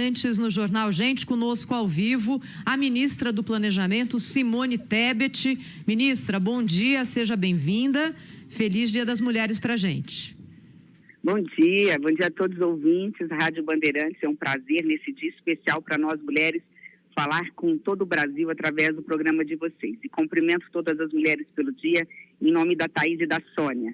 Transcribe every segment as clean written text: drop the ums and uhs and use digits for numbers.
Antes no Jornal Gente, conosco ao vivo, a ministra do Planejamento, Simone Tebet. Ministra, bom dia, seja bem-vinda. Feliz Dia das Mulheres para a gente. Bom dia a todos os ouvintes da Rádio Bandeirantes. É um prazer nesse dia especial para nós mulheres falar com todo o Brasil através do programa de vocês. E cumprimento todas as mulheres pelo dia, em nome da Thaís e da Sônia.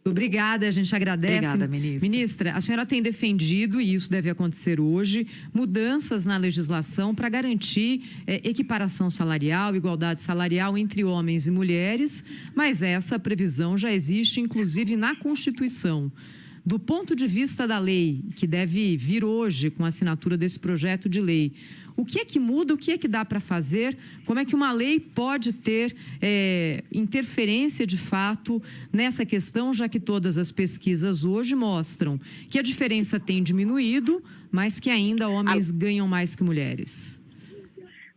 Obrigada, a gente agradece. Obrigada, ministra. Ministra, a senhora tem defendido, e isso deve acontecer hoje, mudanças na legislação para garantir equiparação salarial, igualdade salarial entre homens e mulheres, mas essa previsão já existe, inclusive, na Constituição. Do ponto de vista da lei, que deve vir hoje com a assinatura desse projeto de lei, o que é que muda, o que é que dá para fazer? Como é que uma lei pode ter interferência de fato nessa questão, já que todas as pesquisas hoje mostram que a diferença tem diminuído, mas que ainda homens ganham mais que mulheres?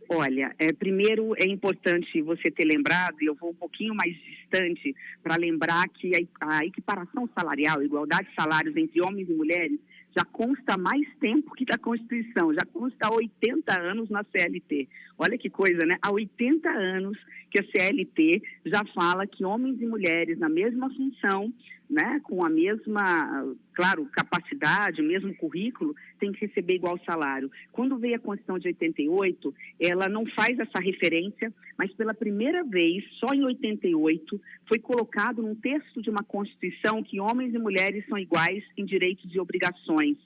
Olha, primeiro é importante você ter lembrado, e eu vou um pouquinho mais distante para lembrar que a equiparação salarial, a igualdade de salários entre homens e mulheres, já consta há mais tempo que da Constituição, já consta há 80 anos na CLT. Olha que coisa, né? Há 80 anos que a CLT já fala que homens e mulheres na mesma função, né, com a mesma, claro, capacidade, o mesmo currículo, tem que receber igual salário. Quando veio a Constituição de 88, ela não faz essa referência, mas pela primeira vez, só em 88, foi colocado num texto de uma Constituição que homens e mulheres são iguais em direitos e obrigações.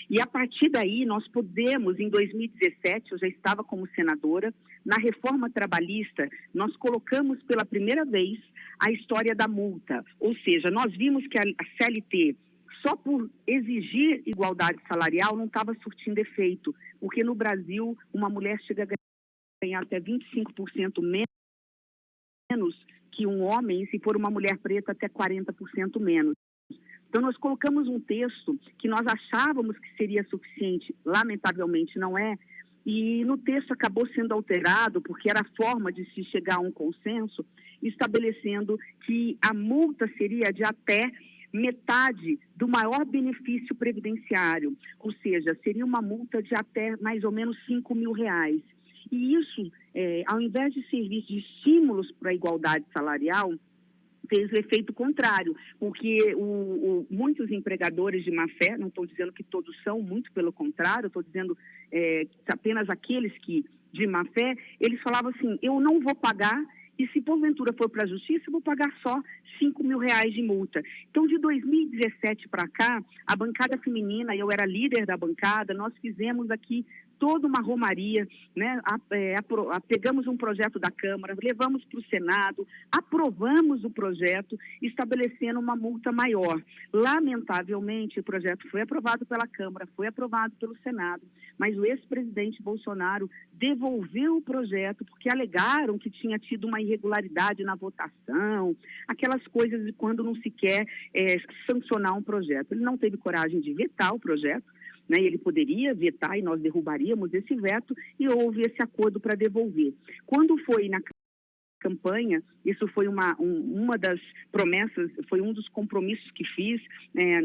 E a partir daí, nós podemos, em 2017, eu já estava como senadora, na reforma trabalhista, nós colocamos pela primeira vez a história da multa. Ou seja, nós vimos que a CLT, só por exigir igualdade salarial, não estava surtindo efeito, porque no Brasil, uma mulher chega a ganhar até 25% menos que um homem, e se for uma mulher preta, até 40% menos. Então, nós colocamos um texto que nós achávamos que seria suficiente, lamentavelmente não é, e no texto acabou sendo alterado, porque era a forma de se chegar a um consenso, estabelecendo que a multa seria de até metade do maior benefício previdenciário, ou seja, seria uma multa de até mais ou menos R$5.000. E isso, ao invés de servir de estímulos para a igualdade salarial, fez o efeito contrário, porque muitos empregadores de má fé, não estou dizendo que todos são, muito pelo contrário, estou dizendo apenas aqueles que, de má fé, eles falavam assim, eu não vou pagar, e se porventura for para a justiça, eu vou pagar só R$5.000 de multa. Então, de 2017 para cá, a bancada feminina, eu era líder da bancada, nós fizemos aqui toda uma romaria, né? Pegamos um projeto da Câmara, levamos para o Senado, aprovamos o projeto, estabelecendo uma multa maior. Lamentavelmente, o projeto foi aprovado pela Câmara, foi aprovado pelo Senado, mas o ex-presidente Bolsonaro devolveu o projeto porque alegaram que tinha tido uma irregularidade na votação, aquelas coisas de quando não se quer sancionar um projeto. Ele não teve coragem de vetar o projeto, né, ele poderia vetar e nós derrubaríamos esse veto, e houve esse acordo para devolver. Quando foi na campanha, isso foi uma das promessas, foi um dos compromissos que fiz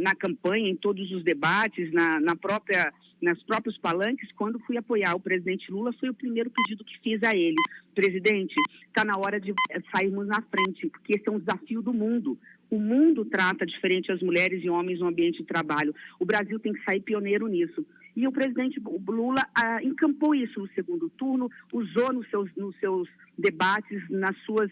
na campanha, em todos os debates, nas próprios palanques. Quando fui apoiar o presidente Lula, foi o primeiro pedido que fiz a ele. Presidente, está na hora de sairmos na frente, porque esse é um desafio do mundo. O mundo trata diferente as mulheres e homens no ambiente de trabalho. O Brasil tem que sair pioneiro nisso. E o presidente Lula encampou isso no segundo turno, usou nos seus debates, nas suas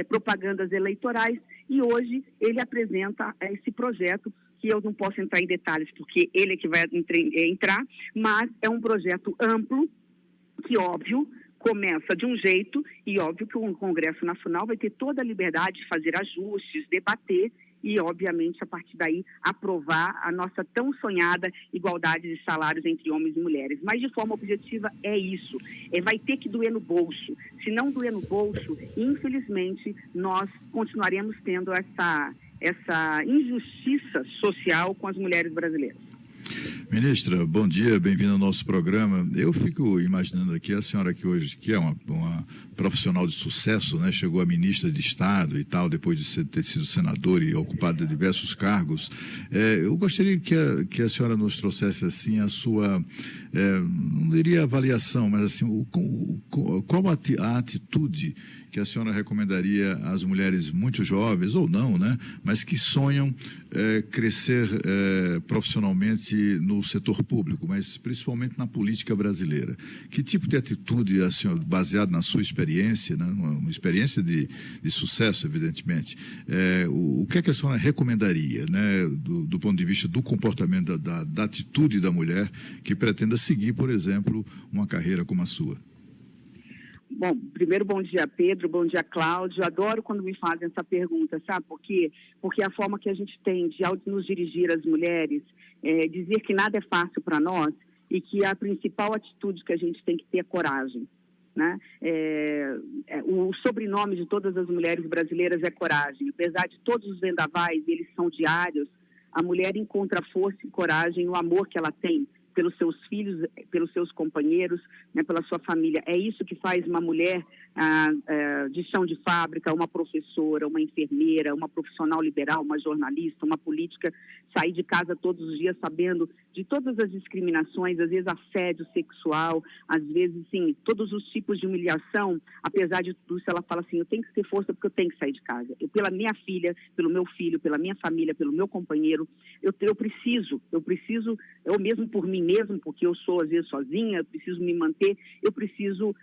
propagandas eleitorais, e hoje ele apresenta esse projeto, que eu não posso entrar em detalhes, porque ele é que vai entrar, mas é um projeto amplo, que, óbvio, começa de um jeito, e óbvio que o Congresso Nacional vai ter toda a liberdade de fazer ajustes, debater e, obviamente, a partir daí, aprovar a nossa tão sonhada igualdade de salários entre homens e mulheres. Mas, de forma objetiva, é isso. Vai ter que doer no bolso. Se não doer no bolso, infelizmente, nós continuaremos tendo essa injustiça social com as mulheres brasileiras. Ministra, bom dia, bem-vinda ao nosso programa. Eu fico imaginando aqui a senhora que hoje, que é uma profissional de sucesso, né, chegou a ministra de Estado e tal, depois de ter sido senadora e ocupado diversos cargos. Eu gostaria que a senhora nos trouxesse assim a sua, não diria avaliação, mas assim, qual a atitude que a senhora recomendaria às mulheres muito jovens, ou não, né, mas que sonham crescer profissionalmente no setor público, mas principalmente na política brasileira. Que tipo de atitude, a senhora, baseado na sua experiência, né, uma experiência de sucesso, evidentemente, o que é que a senhora recomendaria, né, do ponto de vista do comportamento, da atitude da mulher que pretenda seguir, por exemplo, uma carreira como a sua? Bom, primeiro, bom dia, Pedro, bom dia, Cláudio. Adoro quando me fazem essa pergunta, sabe por quê? Porque a forma que a gente tem de nos dirigir às mulheres, dizer que nada é fácil para nós e que a principal atitude que a gente tem que ter é coragem, né? O sobrenome de todas as mulheres brasileiras é coragem. Apesar de todos os vendavais, eles são diários, a mulher encontra força e coragem no amor que ela tem pelos seus filhos, pelos seus companheiros, né, pela sua família. É isso que faz uma mulher de chão de fábrica, uma professora, uma enfermeira, uma profissional liberal, uma jornalista, uma política, sair de casa todos os dias sabendo de todas as discriminações, às vezes assédio sexual, às vezes, sim, todos os tipos de humilhação. Apesar de tudo isso, ela fala assim, eu tenho que ter força porque eu tenho que sair de casa. Pela minha filha, pelo meu filho, pela minha família, pelo meu companheiro, eu preciso, eu mesmo por mim mesmo, porque eu sou às vezes sozinha, eu preciso me manter, eu preciso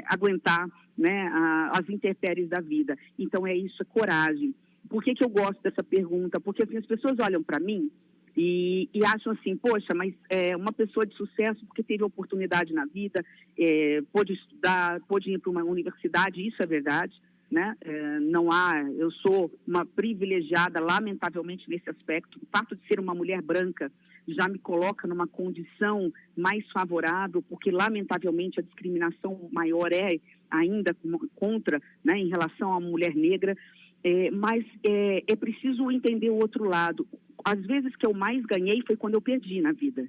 aguentar, né, as intempéries da vida. Então é isso, é coragem. Por que eu gosto dessa pergunta? Porque assim, as pessoas olham para mim e acham assim, poxa, mas uma pessoa de sucesso porque teve oportunidade na vida, pôde estudar, pôde ir para uma universidade, isso é verdade, né? Eu sou uma privilegiada, lamentavelmente, nesse aspecto. O fato de ser uma mulher branca já me coloca numa condição mais favorável, porque, lamentavelmente, a discriminação maior é ainda contra, né, em relação à mulher negra, mas é preciso entender o outro lado. Às vezes que eu mais ganhei foi quando eu perdi na vida.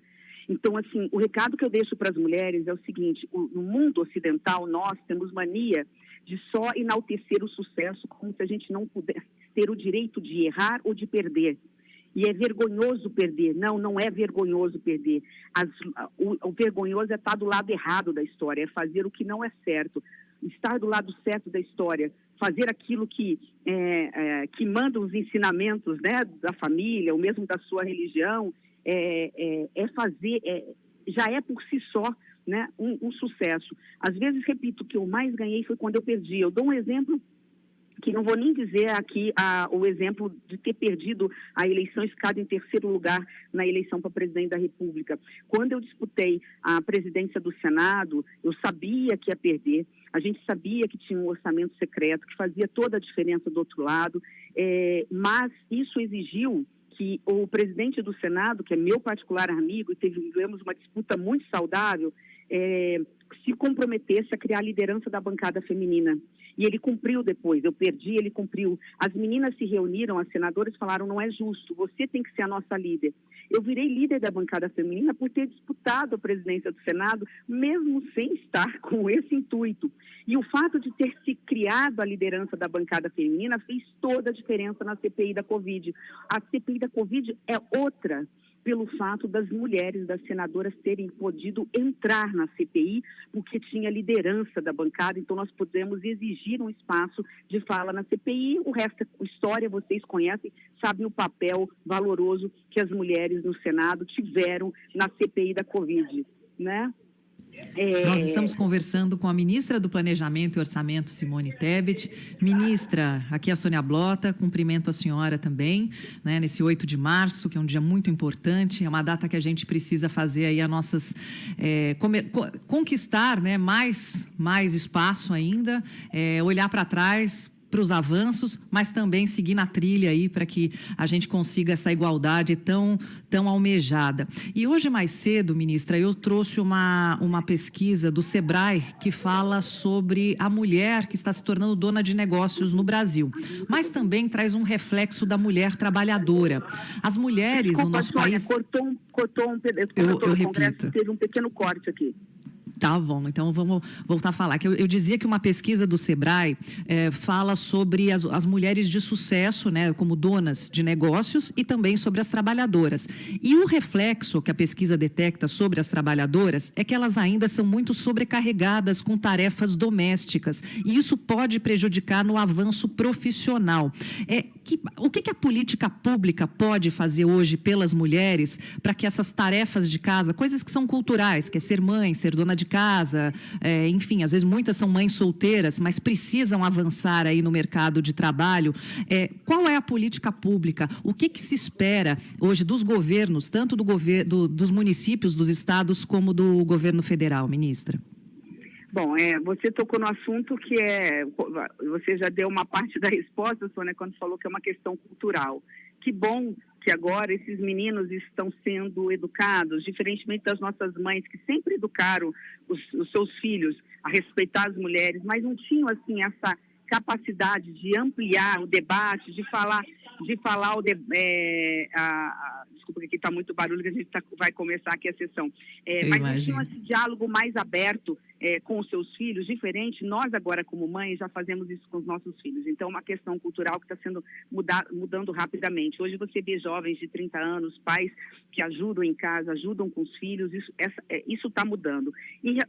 Então, assim, o recado que eu deixo para as mulheres é o seguinte, no mundo ocidental, nós temos mania de só enaltecer o sucesso como se a gente não pudesse ter o direito de errar ou de perder. E é vergonhoso perder. Não é vergonhoso perder. O vergonhoso é estar do lado errado da história, é fazer o que não é certo. Estar do lado certo da história, fazer aquilo que manda os ensinamentos, né, da família, ou mesmo da sua religião, já é por si só, né, um sucesso. Às vezes, repito, o que eu mais ganhei foi quando eu perdi. Eu dou um exemplo que não vou nem dizer aqui o exemplo de ter perdido a eleição e ficado em terceiro lugar na eleição para presidente da República. Quando eu disputei a presidência do Senado, eu sabia que ia perder, a gente sabia que tinha um orçamento secreto, que fazia toda a diferença do outro lado, mas isso exigiu que o presidente do Senado, que é meu particular amigo, e tivemos uma disputa muito saudável, se comprometesse a criar a liderança da bancada feminina. E ele cumpriu depois, eu perdi, ele cumpriu. As meninas se reuniram, as senadoras falaram, não é justo, você tem que ser a nossa líder. Eu virei líder da bancada feminina por ter disputado a presidência do Senado, mesmo sem estar com esse intuito. E o fato de ter se criado a liderança da bancada feminina fez toda a diferença na CPI da Covid. A CPI da Covid é outra, pelo fato das mulheres, das senadoras terem podido entrar na CPI, porque tinha liderança da bancada, então nós pudemos exigir um espaço de fala na CPI, o resto é história, vocês conhecem, sabem o papel valoroso que as mulheres no Senado tiveram na CPI da Covid, né? Nós estamos conversando com a ministra do Planejamento e Orçamento, Simone Tebet. Ministra, aqui é a Sônia Blota, cumprimento a senhora também, né, nesse 8 de março, que é um dia muito importante, é uma data que a gente precisa fazer aí conquistar, né, mais espaço ainda, olhar para trás, para os avanços, mas também seguir na trilha aí para que a gente consiga essa igualdade tão almejada. E hoje mais cedo, ministra, eu trouxe uma pesquisa do Sebrae que fala sobre a mulher que está se tornando dona de negócios no Brasil, mas também traz um reflexo da mulher trabalhadora. As mulheres no nosso país... Cortou um pedaço. Eu repito. Congresso teve um pequeno corte aqui. Tá bom, então vamos voltar a falar. Que eu dizia que uma pesquisa do Sebrae fala sobre as mulheres de sucesso, né, como donas de negócios, e também sobre as trabalhadoras. E o reflexo que a pesquisa detecta sobre as trabalhadoras é que elas ainda são muito sobrecarregadas com tarefas domésticas. E isso pode prejudicar no avanço profissional. O que a política pública pode fazer hoje pelas mulheres para que essas tarefas de casa, coisas que são culturais, que é ser mãe, ser dona de casa, enfim, às vezes muitas são mães solteiras, mas precisam avançar aí no mercado de trabalho. Qual é a política pública? O que se espera hoje dos governos, tanto dos municípios, dos estados, como do governo federal, ministra? Bom, você tocou no assunto que você já deu uma parte da resposta, Sônia, quando falou que é uma questão cultural. Que bom que agora esses meninos estão sendo educados, diferentemente das nossas mães, que sempre educaram os seus filhos a respeitar as mulheres, mas não tinham, assim, essa capacidade de ampliar o debate, de falar desculpa que aqui está muito barulho, que a gente vai começar aqui a sessão. Mas não tinham esse diálogo mais aberto com os seus filhos, diferente. Nós agora, como mães, já fazemos isso com os nossos filhos. Então, é uma questão cultural que está sendo mudando rapidamente. Hoje você vê jovens de 30 anos, pais que ajudam em casa, ajudam com os filhos, isso está mudando.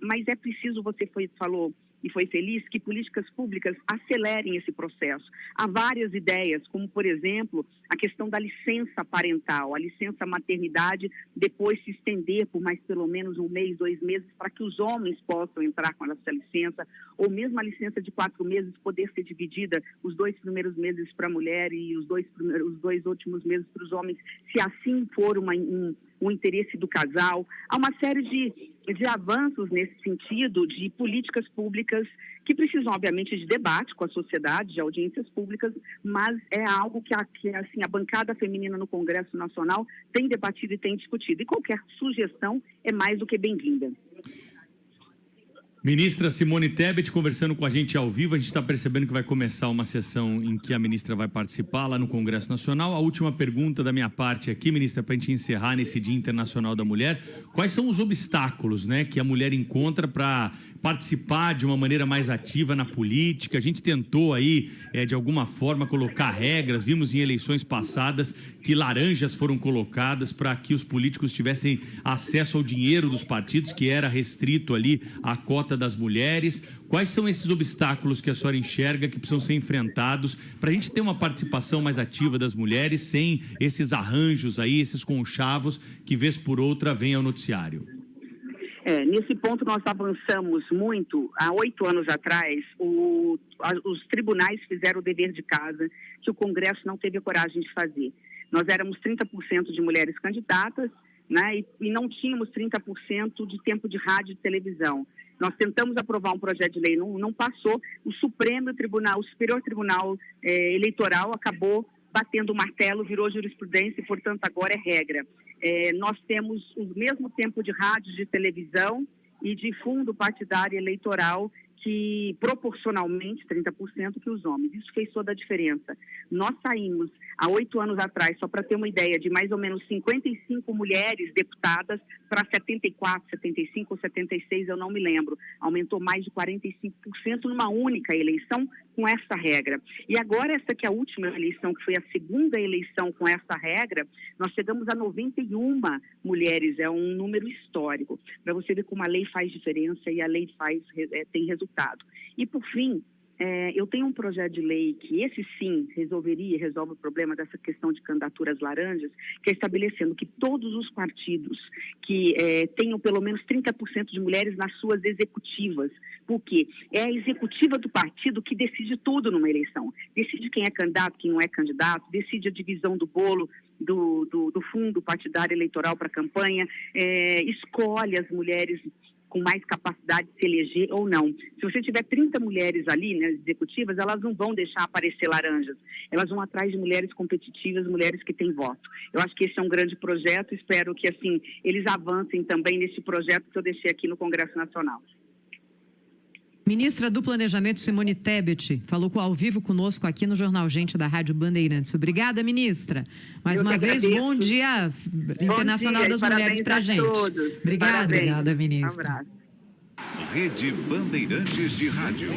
Mas é preciso, você falou e foi feliz, que políticas públicas acelerem esse processo. Há várias ideias, como, por exemplo, a questão da licença parental, a licença maternidade, depois se estender por mais pelo menos 1 mês, 2 meses, para que os homens possam entrar com essa licença, ou mesmo a licença de 4 meses poder ser dividida, os 2 primeiros meses para a mulher e os 2 últimos meses para os homens, se assim for um interesse do casal. Há uma série de avanços nesse sentido, de políticas públicas que precisam, obviamente, de debate com a sociedade, de audiências públicas, mas é algo que a bancada feminina no Congresso Nacional tem debatido e tem discutido. E qualquer sugestão é mais do que bem-vinda. Ministra Simone Tebet conversando com a gente ao vivo. A gente está percebendo que vai começar uma sessão em que a ministra vai participar lá no Congresso Nacional. A última pergunta da minha parte aqui, ministra, para a gente encerrar nesse Dia Internacional da Mulher. Quais são os obstáculos, né, que a mulher encontra para participar de uma maneira mais ativa na política? A gente tentou aí, de alguma forma, colocar regras. Vimos em eleições passadas que laranjas foram colocadas para que os políticos tivessem acesso ao dinheiro dos partidos, que era restrito ali à cota das mulheres. Quais são esses obstáculos que a senhora enxerga que precisam ser enfrentados para a gente ter uma participação mais ativa das mulheres, sem esses arranjos aí, esses conchavos que, vez por outra, vêm ao noticiário? Nesse ponto nós avançamos muito. Há 8 anos atrás, os tribunais fizeram o dever de casa que o Congresso não teve a coragem de fazer. Nós éramos 30% de mulheres candidatas, né, e não tínhamos 30% de tempo de rádio e televisão. Nós tentamos aprovar um projeto de lei, não passou. O Superior Tribunal Eleitoral acabou batendo o martelo, virou jurisprudência e, portanto, agora é regra. Nós temos o mesmo tempo de rádio, de televisão e de fundo partidário eleitoral, que proporcionalmente 30% que os homens. Isso fez toda a diferença. Nós saímos há 8 anos atrás, só para ter uma ideia, de mais ou menos 55 mulheres deputadas para 74, 75 ou 76, eu não me lembro. Aumentou mais de 45% numa única eleição com essa regra. E agora, essa que é a última eleição, que foi a segunda eleição com essa regra, nós chegamos a 91 mulheres, é um número histórico, para você ver como a lei faz diferença e a lei tem resultado. E, por fim, eu tenho um projeto de lei que esse sim resolve o problema dessa questão de candidaturas laranjas, que é estabelecendo que todos os partidos que tenham pelo menos 30% de mulheres nas suas executivas, porque é a executiva do partido que decide tudo numa eleição, decide quem é candidato, quem não é candidato, decide a divisão do bolo, do fundo partidário eleitoral para a campanha, escolhe as mulheres com mais capacidade de se eleger ou não. Se você tiver 30 mulheres ali, né, executivas, elas não vão deixar aparecer laranjas. Elas vão atrás de mulheres competitivas, mulheres que têm voto. Eu acho que esse é um grande projeto, espero que assim eles avancem também nesse projeto que eu deixei aqui no Congresso Nacional. Ministra do Planejamento, Simone Tebet, falou ao vivo conosco aqui no Jornal Gente da Rádio Bandeirantes. Obrigada, ministra. Mais uma vez, bom Dia Internacional das Mulheres para a gente. Todos. Obrigada. Obrigada, ministra. Um abraço. Rede Bandeirantes de Rádio.